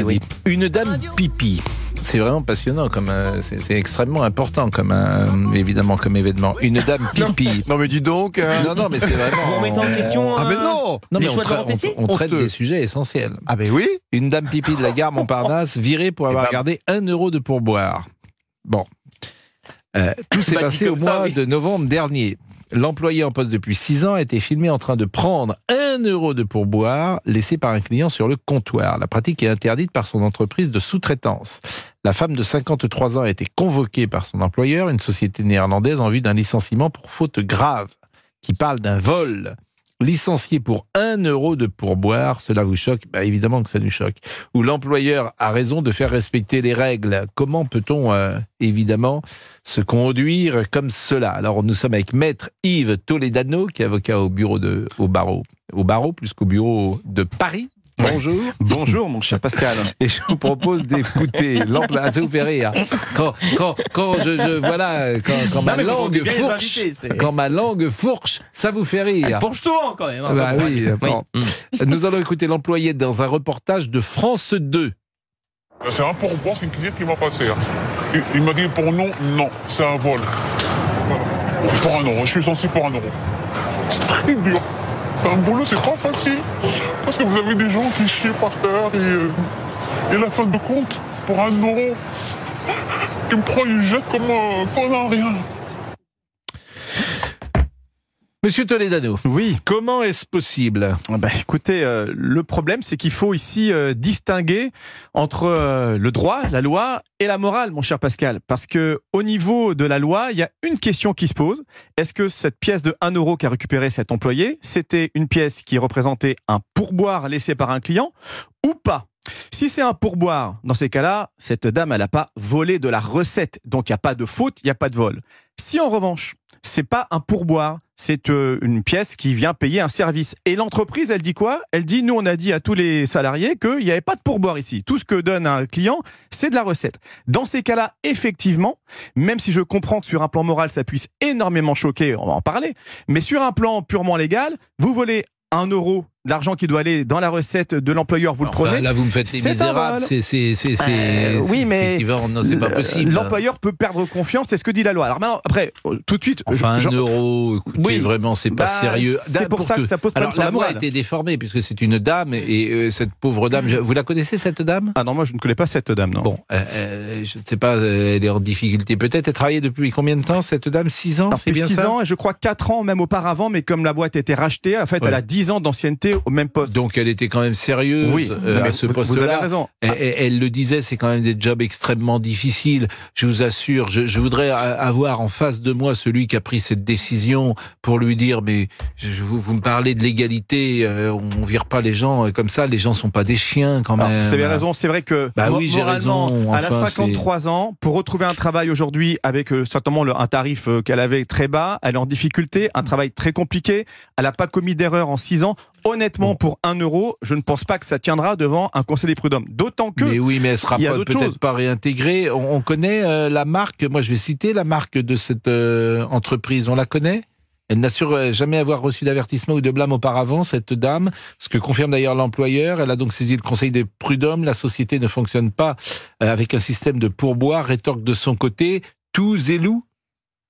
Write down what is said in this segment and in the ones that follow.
oui. Une dame pipi. C'est vraiment passionnant, c'est extrêmement important évidemment comme événement. Une dame pipi. Non mais dis donc. Non mais c'est vraiment. Vous remettez en question. Ah mais non. Non mais on traite des sujets essentiels. Ah ben oui. Une dame pipi de la gare Montparnasse virée pour avoir gardé 1 euro de pourboire. Bon. Tout s'est passé au mois de novembre dernier. L'employé en poste depuis 6 ans a été filmé en train de prendre 1 euro de pourboire laissé par un client sur le comptoir. La pratique est interdite par son entreprise de sous-traitance. La femme de 53 ans a été convoquée par son employeur, une société néerlandaise, en vue d'un licenciement pour faute grave, qui parle d'un vol. Licencié pour 1 euro de pourboire, cela vous choque? Évidemment que ça nous choque. Ou l'employeur a raison de faire respecter les règles. Comment peut-on, évidemment, se conduire comme cela? Alors, nous sommes avec Maître Yves Toledano, qui est avocat au barreau plus qu'au bureau de Paris. Bonjour. Bonjour, mon cher Pascal. Et je vous propose d'écouter l'employeur. Ça vous fait rire. Quand ma langue fourche, ça vous fait rire. Fourche-toi quand même. Bah oui. Bon. Nous allons écouter l'employé dans un reportage de France 2. C'est un pourboire, c'est une cliente qui m'a passé. Il m'a dit pour nous, non, c'est un vol. Pour 1 euro, je suis censé pour 1 euro. C'est très dur. C'est un boulot, c'est pas facile. Parce que vous avez des gens qui chient par terre et la fin de compte, pour 1 euro, ils me prennent, ils jettent comme un rien. Monsieur Toledano, oui. Comment est-ce possible? Écoutez, le problème, c'est qu'il faut ici distinguer entre le droit, la loi et la morale, mon cher Pascal. Parce que au niveau de la loi, il y a une question qui se pose. Est-ce que cette pièce de 1 euro qu'a récupéré cet employé, c'était une pièce qui représentait un pourboire laissé par un client ou pas? Si c'est un pourboire, dans ces cas-là, cette dame, elle n'a pas volé de la recette. Donc, il n'y a pas de faute, il n'y a pas de vol. Si en revanche, c'est pas un pourboire, c'est une pièce qui vient payer un service. Et l'entreprise, elle dit quoi? Elle dit, nous, on a dit à tous les salariés qu'il n'y avait pas de pourboire ici. Tout ce que donne un client, c'est de la recette. Dans ces cas-là, effectivement, même si je comprends que sur un plan moral, ça puisse énormément choquer, on va en parler, mais sur un plan purement légal, vous volez 1 euro l'argent qui doit aller dans la recette de l'employeur, vous le prenez. Là, vous me faites les misérables. Oui, mais non, c'est pas possible. L'employeur peut perdre confiance, c'est ce que dit la loi. Alors maintenant, après, tout de suite. 1 euro, écoutez, vraiment, c'est pas sérieux. C'est pour ça que ça pose problème sur la loi morale. a été déformée, puisque c'est une dame, et cette pauvre dame, vous la connaissez, cette dame? Ah non, moi je ne connais pas cette dame, non. Bon, je ne sais pas, elle est en difficulté. Peut-être elle travaillait depuis combien de temps, cette dame? 6 ans, c'est bien 6 ça? 6 ans, et je crois 4 ans même auparavant, mais comme la boîte a été rachetée, en fait, elle a 10 ans d'ancienneté au même poste. Donc elle était quand même sérieuse à ce poste-là. Vous avez raison. Elle le disait, c'est quand même des jobs extrêmement difficiles. Je vous assure, je voudrais avoir en face de moi celui qui a pris cette décision pour lui dire, mais vous me parlez de l'égalité, on vire pas les gens comme ça, les gens sont pas des chiens quand même. Alors, vous avez raison, c'est vrai que moralement, elle a 53 ans, pour retrouver un travail aujourd'hui avec certainement un tarif qu'elle avait très bas, elle est en difficulté, un travail très compliqué, elle n'a pas commis d'erreur en 6 ans. Honnêtement, pour 1 euro, je ne pense pas que ça tiendra devant un conseil des prud'hommes. D'autant que. Mais oui, mais elle sera peut-être pas réintégrée. On connaît la marque. Moi, je vais citer la marque de cette entreprise. On la connaît? Elle n'assure jamais avoir reçu d'avertissement ou de blâme auparavant, cette dame, ce que confirme d'ailleurs l'employeur. Elle a donc saisi le conseil des prud'hommes. La société ne fonctionne pas avec un système de pourboire. Rétorque de son côté, tous et loups.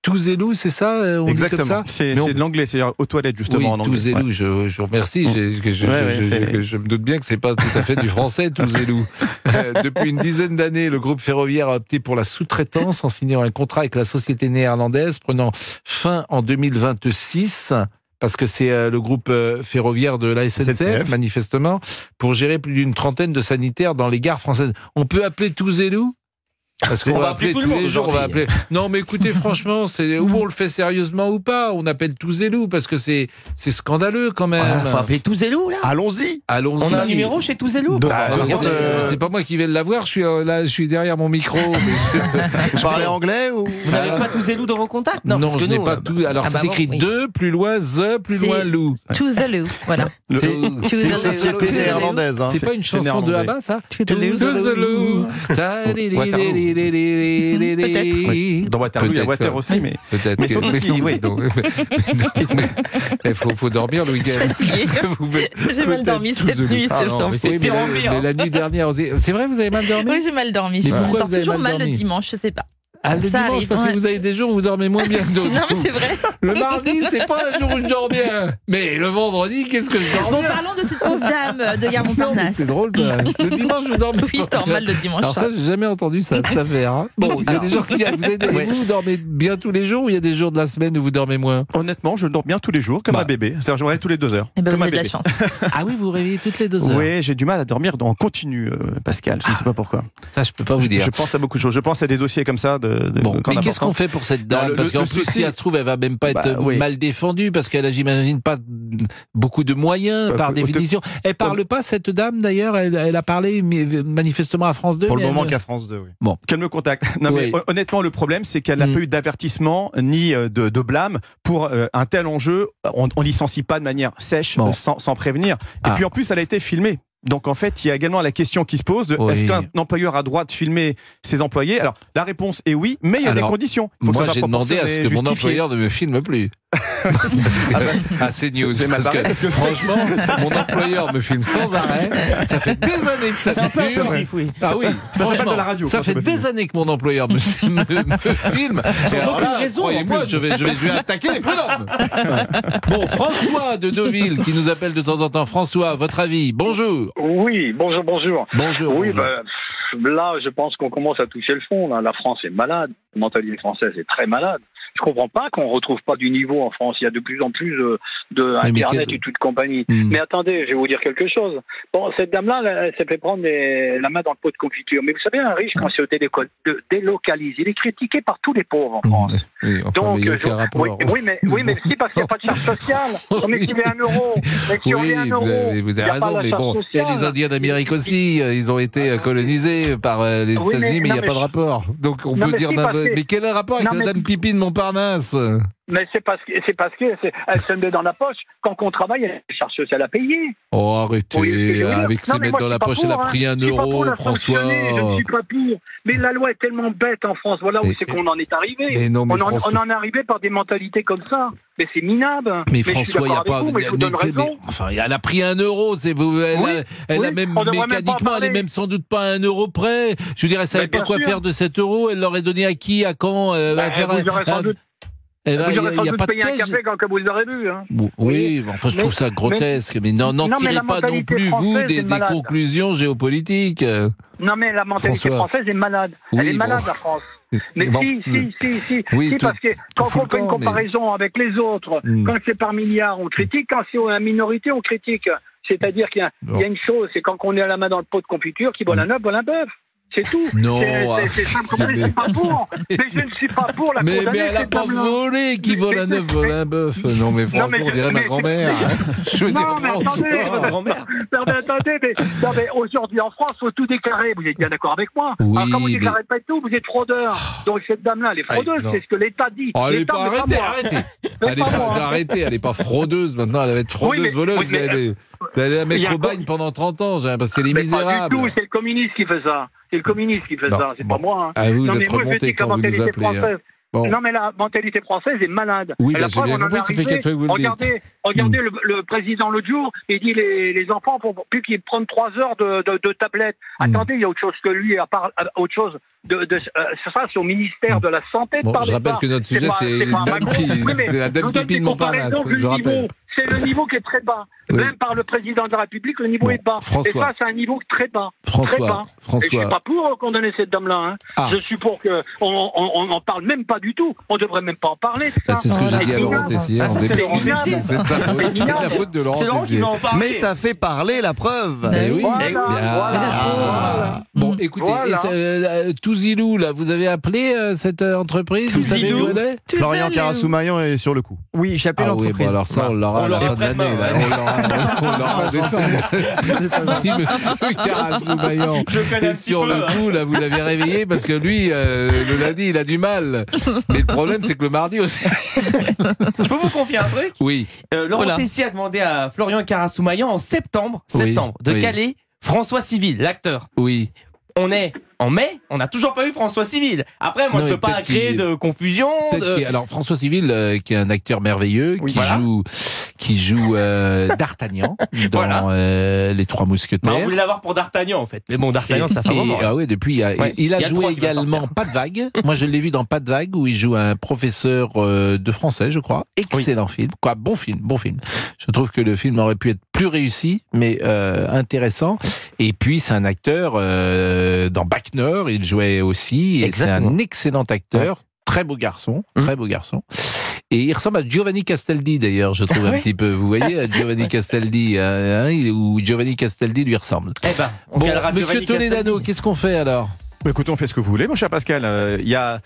Tous et loups, c'est ça? Exactement. Dit comme ça, c'est de l'anglais, c'est-à-dire aux toilettes justement en anglais. Tous et loups, je vous remercie. Je me doute bien que c'est pas tout à fait du français, tous et loups. Depuis une dizaine d'années, le groupe ferroviaire a opté pour la sous-traitance en signant un contrat avec la société néerlandaise prenant fin en 2026. Parce que c'est le groupe ferroviaire de la SNCF, manifestement, pour gérer plus d'une trentaine de sanitaires dans les gares françaises. On peut appeler tous et loups? Parce qu'on va appeler tous les jours, on va appeler. Non, mais écoutez, franchement, ou on le fait sérieusement ou pas. On appelle tous et loups parce que c'est scandaleux quand même. Faut appeler tous et loups là. Allons-y. On a un numéro chez tous et loups. C'est pas moi qui vais l'avoir. Je suis derrière mon micro. Vous parlez anglais ou? Vous n'avez pas tous et loups dans vos contacts? Non, je n'ai pas tout. Alors ça s'écrit deux, plus loin plus loin loup. To the loo, voilà. C'est une société néerlandaise. C'est pas une chanson de Abba, ça? To the loo. Oui. Dans Waterloo, il y a Water aussi, mais. Peut-être. Mais surtout Il faut dormir le week-end. Je suis fatiguée. J'ai mal dormi cette nuit, c'est vrai. Mais la nuit dernière aussi. C'est vrai, vous avez mal dormi? Oui, j'ai mal dormi. Mais Je pourquoi dors vous avez toujours mal mal le dormi dimanche, je sais pas. Ah, le Ça dimanche, arrive, parce que ouais. vous avez des jours où vous dormez moins bien que d'autres. Non, mais c'est vrai. Le mardi, c'est pas un jour où je dors bien. Mais le vendredi, qu'est-ce que je dors Bon, bien? parlons de cette pauvre dame de Gare Non, mais Montparnasse. c'est drôle, le dimanche, je dors bien. Oui, je dors mal le dimanche. Alors ça, j'ai jamais entendu ça, cette affaire. Hein. Bon, il y a des gens qui... Vous dormez bien tous les jours ou il y a des jours de la semaine où vous dormez moins? Honnêtement, je dors bien tous les jours, comme un bébé. C'est-à-dire, je me réveille tous les 2 heures. Eh ben, comme vous un avez de la bébé. chance. Ah oui, vous vous réveillez toutes les 2 heures? Oui, j'ai du mal à dormir en continu, Pascal. Je ne sais pas pourquoi. Ça, je peux pas vous dire. Je pense à beaucoup de choses. Je pense à des dossiers comme ça. Bon, mais qu'est-ce qu'on fait pour cette dame? Non, Parce qu'en le plus, souci- si elle se trouve, elle va même pas être oui. mal défendue parce qu'elle a, j'imagine, pas beaucoup de moyens par définition. Elle parle pas, cette dame, d'ailleurs. Elle a parlé manifestement à France 2. Pour le mais moment elle- qu'à France 2, oui. Bon. Qu'elle me contacte. Non, Oui. mais honnêtement, le problème, c'est qu'elle n'a pas eu d'avertissement ni de blâme pour un tel enjeu. On licencie pas de manière sèche, Bon. sans prévenir. Et Ah. puis en plus, elle a été filmée. Donc en fait, il y a également la question qui se pose de Oui. est-ce qu'un employeur a droit de filmer ses employés? Alors la réponse est oui, mais il y a des Alors, conditions. Faut que Moi, ça j'ai soit demandé à ce que mon justifié. employeur ne me filme plus. À CNews. c'est mal Parce barré, que, parce que- franchement, mon employeur me filme sans arrêt. Ça fait des années que ça C'est un peu dure. intrusif, oui. Ah oui, Ça s'appelle franchement, de la radio, ça quand fait on me des filme. années que mon employeur me filme. Et alors aucune là, raison, en croyez-moi, plus. je vais attaquer les prud'hommes. Bon, François de Deauville qui nous appelle de temps en temps. François, votre avis? Bonjour. Oui, bonjour. Bonjour. Oui, bonjour. là, je pense qu'on commence à toucher le fond. Là. La France est malade. La mentalité française est très malade. Je comprends pas qu'on retrouve pas du niveau en France. Il y a de plus en plus de Oui, mais Internet quel- et toute compagnie. Hmm. Mais attendez, je vais vous dire quelque chose. Bon, cette dame-là, elle s'est fait prendre la main dans le pot de confiture. Mais vous savez, un riche, quand il se délocalise, il est critiqué par tous les pauvres en France. Oui, enfin, Donc, mais il n'y a aucun rapport. oui, mais si, parce qu'il n'y a pas de charge sociale. Non, mais s'il y a 1 euro, mais si on Oui, met 1 euro, vous il y avez a pas raison, la mais charge bon, il y a les sociale. Indiens d'Amérique aussi, ils ont été colonisés par les Oui, États-Unis, mais il n'y a non, pas de mais- rapport. Donc on Non, peut mais dire, si, parce que- mais quel est le rapport avec Non, mais- Madame Pipi de Montparnasse? Mais c'est parce qu'elle se met dans la poche. Quand on travaille, il y a des charges sociales à payer. Oh, arrêtez, Oui, ce que je veux dire. avec Non, se mais mettre moi, dans je la suis pas poche, elle a pour, pris 1 Je suis pas pour euro, la François. sanctionner, je ne suis pas pour. Mais la loi est tellement bête en France. Voilà où Mais- c'est qu'on en est arrivé. mais non, mais on François- en est arrivé par des mentalités comme ça. Mais c'est minable. Mais je suis François, il n'y a d'accord pas. avec vous, mais je vous donne raison. Enfin, elle a pris 1 euro. Elle Oui, a même on devrait même pas en mécaniquement, elle est parler. même sans doute pas à 1 euro près. Je veux dire, elle savait Mais pas bien quoi sûr. faire de 7 euros. Elle l'aurait donné à qui, à quand? Elle va faire Vous aurez sans doute, il vous aurez sans n'y a doute pas de payé un caisse. café quand vous aurez bu. Hein. Oui, enfin, je trouve Mais- ça grotesque. Mais n'en Non, mais tirez la pas non mentalité plus, vous, française des est malade. conclusions géopolitiques. Non, mais la mentalité François. française est malade. Oui, Elle est malade, bon. la France. Mais Bon, si, oui, si, tout- parce que quand fout on le fait une camp, mais- comparaison avec les autres, quand c'est par milliards, on critique, quand c'est une minorité, on critique. C'est-à-dire qu'il y a, Bon. il y a une chose, c'est quand on est à la main dans le pot de confiture, qui vole un œuf, vole un bœuf. C'est tout. Non, C'est simple comme ça. Je ne suis pas pour. Mais je ne suis pas pour la Mais condamner, elle a cette pas dame-là. volé, qui vole un œuf, vole un bœuf. Non, mais franchement, mais- on dirait ma mais- grand-mère. Je veux dire, Non, mais François. attendez, C'est votre grand-mère. Non, mais attendez, non, mais aujourd'hui en France, il faut tout déclarer. Vous êtes bien d'accord avec moi? Oui, Alors, quand vous mais- déclarez pas tout, vous êtes fraudeur. Donc cette dame-là, elle est fraudeuse, non. c'est ce que l'État dit. Oh, elle est L'État, pas mais arrêtée, moi. arrêtez. Mais Elle est pas pas moi. arrêtée, elle est pas fraudeuse maintenant, elle va être Oui, mais- fraudeuse voleuse. oui, mais- Elle est à Il y mettre a au bagne pendant 30 ans, parce qu'elle est Mais pas misérable. du tout, c'est le communiste qui fait ça. C'est le communiste qui fait Non, ça, c'est bon. pas moi. Hein. Ah, vous Non, mais êtes moi, je remonté dis que la quand vous nous mentalité appelez. Hein. française. Bon. Non, mais la mentalité française est malade. Oui, Et la j'ai preuve, bien on en est compris, ça fait arrivé. 4 fois que vous le dites. Regardez le président l'autre jour, il dit les enfants, pour plus qu'ils prennent 3 heures de tablette. Attendez, il y a autre chose que lui, à part autre chose. Ça, c'est au ministère de la Santé de Bon, parler je rappelle de ça. que notre sujet, pas- c'est pas Dame Macron. qui- Oui, mais c'est la Dame vous donne Pipi de des Montparnasse, comparaisons que je le rappelle. niveau, c'est le niveau qui est très bas. Oui. Même par le président de la République, le niveau Bon, est bas. François. Et ça, c'est un niveau très bas. Très bas. François, Et je suis pas pour condamner cette dame-là. Hein. Ah. Je suis pour que on n'en parle même pas du tout. On devrait même pas en parler. de ça. C'est ce que j'ai dit à Laurent minable. Tessier. Ah, ça, en c'est début. Laurent Tessier. C'est de sa faute. C'est de la faute de Laurent C'est Laurent qui Tessier. va en parler. Mais ça fait parler la preuve. Eh oui. Voilà, Eh bien. voilà. Ah. Bon, écoutez, Voilà. Touzilou, là, vous avez appelé cette entreprise? Vous savez Touzilou. où elle est? Florian Carasoumaillon est sur le coup. Oui, j'ai appelé Ah oui, l'entreprise. bon, alors ça, on l'aura à la fin de l'année. Là. On l'aura en décembre. Si M. Carasoumaillon Je le connais un est petit sur peu, le hein. coup, là, vous l'avez réveillé parce que lui, le lundi, il a du mal. Mais le problème, c'est que le mardi aussi. Je peux vous confier un truc? Oui. Laurent Voilà. Tessier a demandé à Florian Carasoumaillon en septembre Oui, de oui. caler François Civil, l'acteur. Oui. On est en mai, on n'a toujours pas eu François Civil. Après, moi, Non, je mais peux pas peut-être créer qu'il- de confusion. Alors François Civil, qui est un acteur merveilleux, Oui, voilà. qui joue D'Artagnan dans Voilà. Les Trois Bah, on Mousquetaires. voulait l'avoir pour D'Artagnan, en fait. Mais bon, D'Artagnan, ça fait un moment. Ah oui, depuis, il a Il y a joué 3 qui va également sortir. Pas de vague. Moi, je l'ai vu dans Pas de vague, où il joue un professeur de français, je crois. Excellent film. Quoi, bon film. Je trouve que le film aurait pu être plus réussi, mais intéressant. Et puis, c'est un acteur dans Bac Nord, il jouait aussi. Et c'est un excellent acteur. Très beau garçon, très beau garçon. Et il ressemble à Giovanni Castaldi, d'ailleurs, je trouve un petit peu. Vous voyez, à Giovanni Castaldi, où Giovanni Castaldi lui ressemble. Eh ben, on Bon, calera Monsieur Giovanni Toledano, Castaldi. qu'est-ce qu'on fait alors? Écoutez, on fait ce que vous voulez, mon cher Pascal. Là,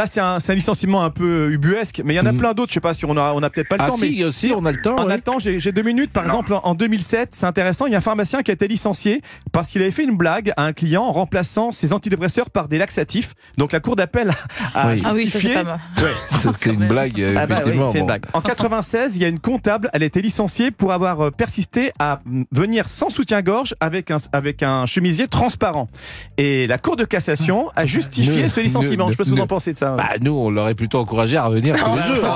c'est un licenciement un peu ubuesque, mais il y en a plein d'autres. Je sais pas si on a peut-être pas le temps. Si, Mais aussi, on a le temps. on ouais. a le temps, j'ai 2 minutes. Par exemple, en 2007, c'est intéressant, il y a un pharmacien qui a été licencié parce qu'il avait fait une blague à un client en remplaçant ses antidépresseurs par des laxatifs. Donc la cour d'appel a Oui. Ah oui, ça justifié. c'est pas mal. Ça, c'est une blague, Ah bah oui, effectivement. c'est une bon. blague. En 96, il y a une comptable, elle a été licenciée pour avoir persisté à venir sans soutien-gorge avec un chemisier transparent. Et la Cour de cassation a justifié ce licenciement. Je sais pas ce que vous en pensez de ça. Bah, nous, on l'aurait plutôt encouragé à revenir tous les jours.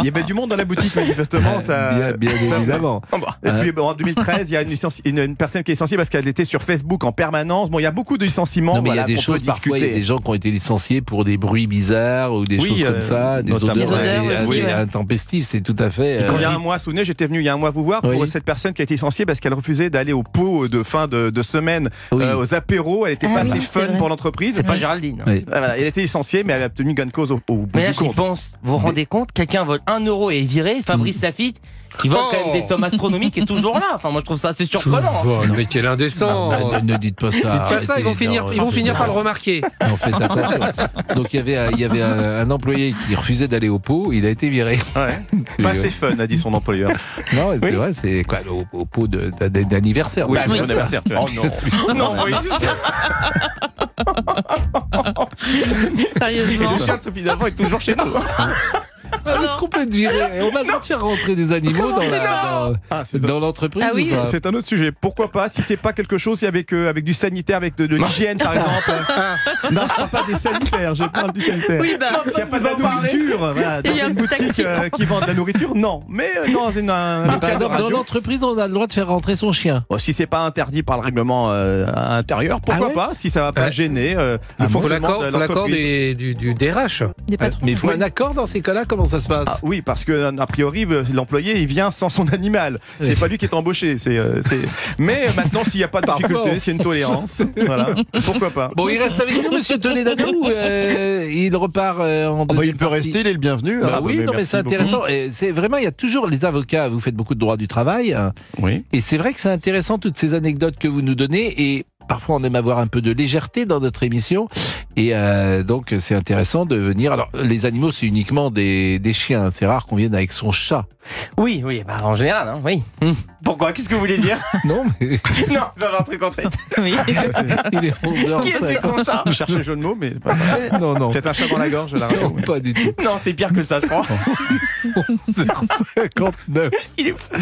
Il y avait du monde dans la boutique, manifestement. Ça, Bien évidemment. Et puis en 2013, il y a une personne qui est licenciée parce qu'elle était sur Facebook en permanence. Bon, il y a beaucoup de licenciements. Non, mais il y a voilà, des qu'on choses, peut parfois, il y a discuter. des gens qui ont été licenciés pour des bruits bizarres ou des choses comme ça, des notamment. odeurs, Des odeurs aussi, ouais. intempestives, c'est tout à fait. Quand il y a un mois, souvenez, j'étais venu il y a un mois vous voir pour Oui. cette personne qui a été licenciée parce qu'elle refusait d'aller au pot de fin de semaine, Oui. aux apéros. Elle était pas oui, assez c'est fun vrai. pour l'entreprise. C'est pas Géraldine. Oui. Voilà, elle a été licenciée, mais elle a obtenu gain de cause au bout Mais là, du j'y compte. pense. Vous vous rendez compte? Quelqu'un vole 1 euro et est viré. Fabrice Lafitte, qui vole quand même des sommes astronomiques, est toujours là. Enfin, moi, je trouve ça assez surprenant. Mais quel indécent. Ne dites pas ça. Dites pas ça, arrêtez. ils vont finir par le remarquer. Non, faites attention. Donc il y avait un employé qui refusait d'aller au pot, il a été viré. Ouais. Pas assez fun, a dit son employeur. Non, c'est Oui. vrai, c'est quoi au pot d'anniversaire. Oui, oui. son anniversaire, tu vois. Oh non. Non, oui, Sérieusement. le chien de Sophie Davant est toujours chez nous. Est-ce qu'on peut être viré? Et on a le droit de faire rentrer des animaux dans l'entreprise Ah oui. ou pas? C'est un autre sujet. Pourquoi pas? Si c'est pas quelque chose, c'est avec du sanitaire, avec de l'hygiène, par exemple. Non, je parle pas des sanitaires, je parle du sanitaire. Oui, bah. S'il n'y a pas de la nourriture, voilà, dans Il y a une un petit boutique qui vend de la nourriture, non. Mais dans un Mais par cadre exemple, dans radio. l'entreprise, on a le droit de faire rentrer son chien. Bon, si c'est pas interdit par le règlement intérieur, pourquoi Ah ouais pas? Si ça va pas Ouais. gêner le Faut fonctionnement de l'accord l'entreprise. du DRH. Des patrons. Mais il faut un accord dans ces cas-là, comment ça se passe? Ah, oui, parce que a priori l'employé il vient sans son animal. C'est Oui. pas lui qui est embauché. Mais maintenant s'il n'y a pas de difficulté, Pardon. c'est une tolérance. Voilà. Pourquoi pas? Bon, il reste avec nous, Monsieur Toledano, ou il repart en deuxième il peut partie rester, il est le bienvenu. Bah Ah, oui, non, mais merci c'est beaucoup. intéressant. Et c'est vraiment, il y a toujours les avocats. Vous faites beaucoup de droit du travail, hein. Oui. Et c'est vrai que c'est intéressant toutes ces anecdotes que vous nous donnez. Et parfois, on aime avoir un peu de légèreté dans notre émission. Et donc, c'est intéressant de venir. Alors, les animaux, c'est uniquement des chiens. C'est rare qu'on vienne avec son chat. Oui, bah, en général, hein, oui. Pourquoi? Qu'est-ce que vous voulez dire? Non, mais Non, vous avez un truc en tête. Oui. il est 11h. Qui est c'est que son chat? Je cherchais le jeu de mots, mais pas Non, non. peut-être un chat dans la gorge. La radio, Non, oui. pas du tout. Non, c'est pire que ça, je crois. 11h59. Il est fou.